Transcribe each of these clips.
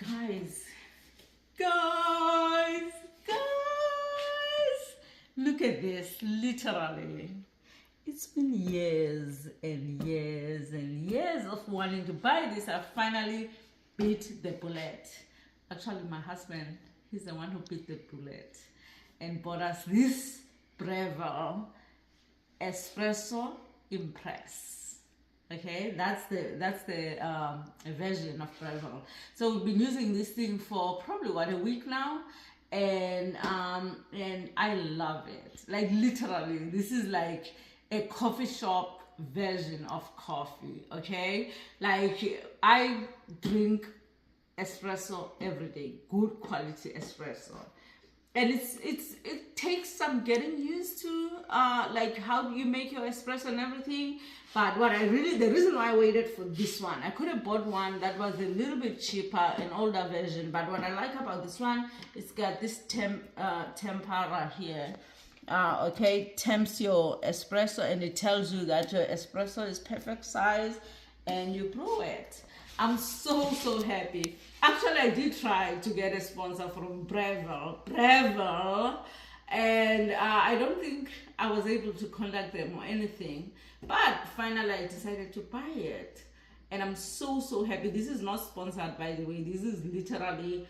Guys, guys, look at this, literally. It's been years and years and years of wanting to buy this. I finally bit the bullet. Actually, my husband, he's the one who bit the bullet and bought us this Breville Express Impress. Okay, that's the version of Breville. So we've been using this thing for probably a week now, and I love it. Like literally, this is like a coffee shop version of coffee. Okay, like I drink espresso every day, good quality espresso. And it takes some getting used to, like how you make your espresso and everything. But the reason why I waited for this one, I could have bought one that was a little bit cheaper, an older version. But what I like about this one, it's got this tempera here. Okay, temps your espresso, and it tells you that your espresso is perfect size, and you brew it. I'm so happy. Actually, I did try to get a sponsor from Breville, and I don't think I was able to contact them or anything. But finally, I decided to buy it, and I'm so happy. This is not sponsored, by the way. This is literally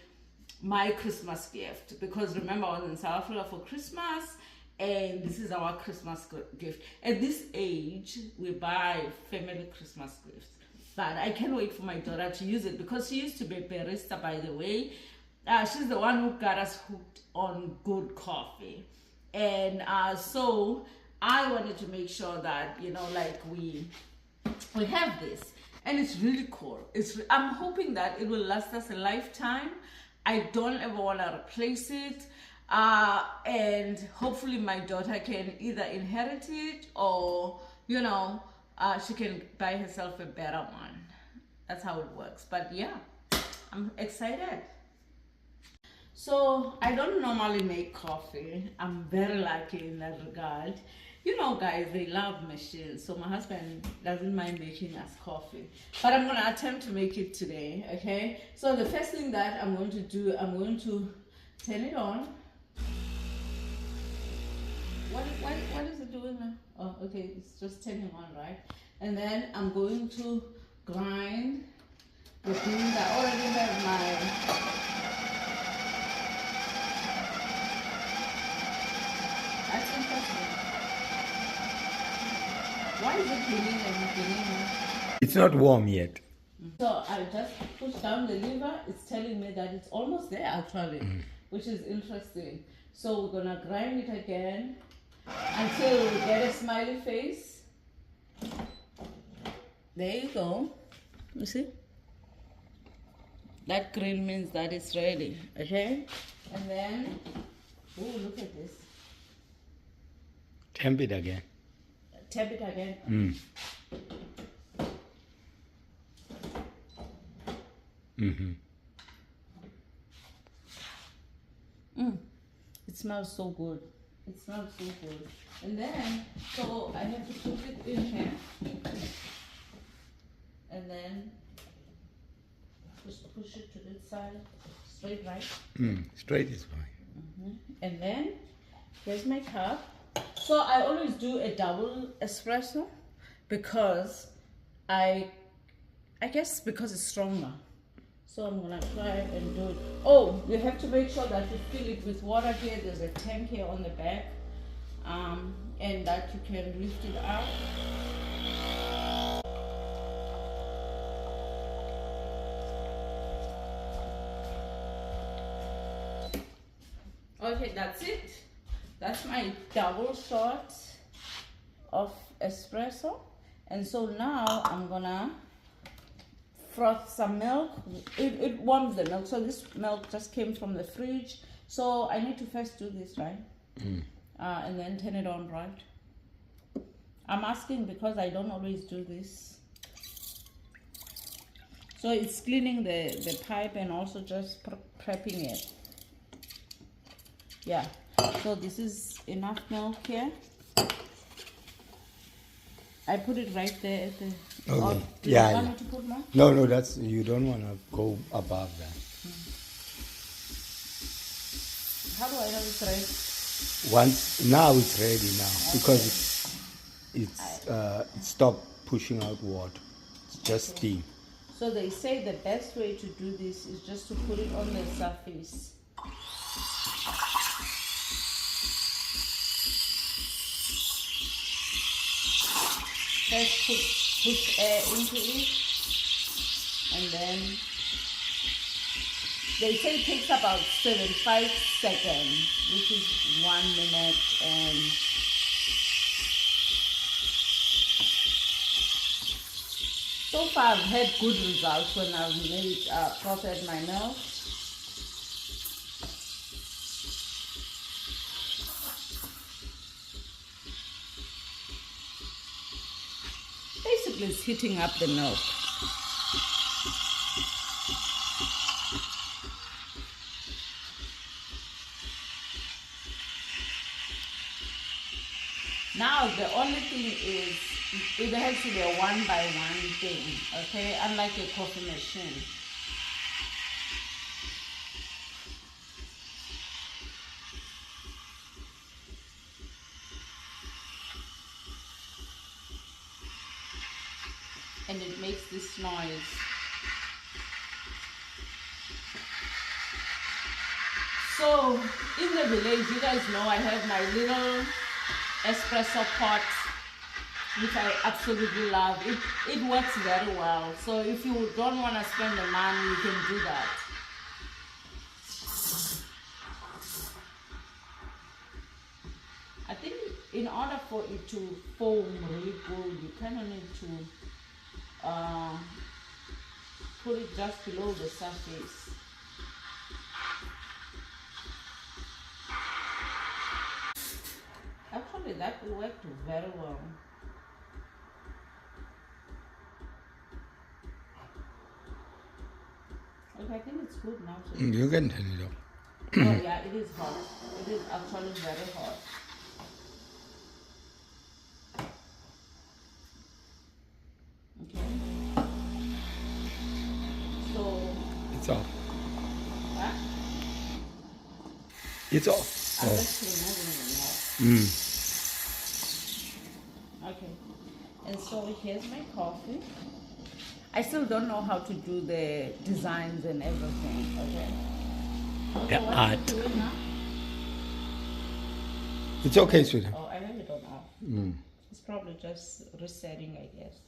my Christmas gift, because remember, I was in South Africa for Christmas, and this is our Christmas gift. At this age, we buy family Christmas gifts. But I can't wait for my daughter to use it, because she used to be a barista, by the way. She's the one who got us hooked on good coffee. And so I wanted to make sure that, like we have this. And it's really cool. I'm hoping that it will last us a lifetime. I don't ever want to replace it. And hopefully my daughter can either inherit it or, she can buy herself a better one. That's how it works. But yeah, I'm excited. So I don't normally make coffee. I'm very lucky in that regard. Guys, they love machines. So my husband doesn't mind making us coffee. But I'm going to attempt to make it today, okay? So the first thing that I'm going to do, I'm going to turn it on. What is it doing now? Oh, okay, it's just turning on, right? And then I'm going to grind the beans. I already have my That's interesting. Why is it beginning and beginning? It's not warm yet. So I just push down the lever. It's telling me that it's almost there actually, which is interesting. So we're gonna grind it again until we get a smiley face. There you go. You see? That green means that it's ready, okay? And then, oh, look at this. Temp it again. Tap it again. It smells so good. It smells so good. And then, so I have to put it in here. And then push it to this side. Straight, right? Straight is fine. And then, here's my cup. So I always do a double espresso because I guess because it's stronger. So I'm gonna try and do it. Oh, you have to make sure that you fill it with water here. There's a tank here on the back, and that you can lift it up. Okay, that's it. That's my double shot of espresso. And so now I'm gonna froth some milk. It warms the milk. So this milk just came from the fridge. So I need to first do this, right? And then turn it on, right? I'm asking because I don't always do this. So it's cleaning the pipe and also just prepping it. Yeah. So this is enough milk here. I put it right there Okay. Or do Yeah, you want yeah. me to put more? No, that's you don't want to go above that. How do I know it's right? Once now it's ready now because Okay. it stopped pushing out water. It's just Okay. steam. So they say the best way to do this is just to put it on the surface. First push air into it, and then they say it takes about 75 seconds, which is 1 minute, and so far I've had good results when I've made frothed my milk. Basically it's heating up the milk. Now the only thing is it has to be a 1-by-1 thing, okay? Unlike a coffee machine. And it makes this noise. So in the village, you guys know I have my little espresso pot, which I absolutely love. It works very well. So if you don't want to spend the money, you can do that. I think in order for it to foam really good, you kind of need to put it just below the surface. Actually, that worked very well. Okay, I think it's good now. So You can turn it off. oh yeah, it is hot. It is actually very hot. Okay. So It's off. huh? It's off. I'm Oh. just removing it now. Okay. And so here's my coffee. I still don't know how to do the designs and everything. Okay. The What art. are you doing now? It's okay, sweetheart. Oh, I have it on off. It's probably just resetting, I guess.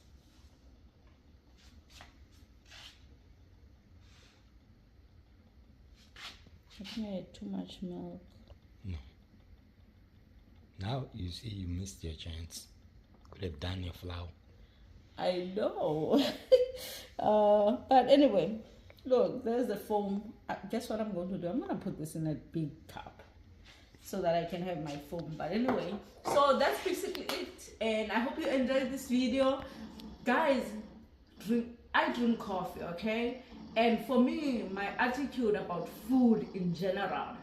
I think I had too much milk. Now you see you missed your chance. Could have done your flour. I know. But anyway, look, there's the foam. Guess what I'm going to do? I'm going to put this in a big cup so that I can have my foam. But anyway, so that's basically it. And I hope you enjoyed this video. Guys, I drink coffee, okay? And for me, my attitude about food in general,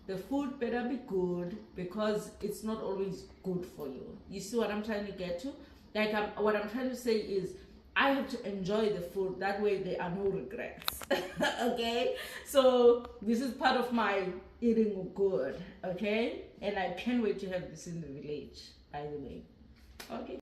the food better be good because it's not always good for you. You see what I'm trying to get to? Like what I'm trying to say is I have to enjoy the food. That way there are no regrets. Okay? So this is part of my eating good, okay? And I can't wait to have this in the village, by the way. Okay.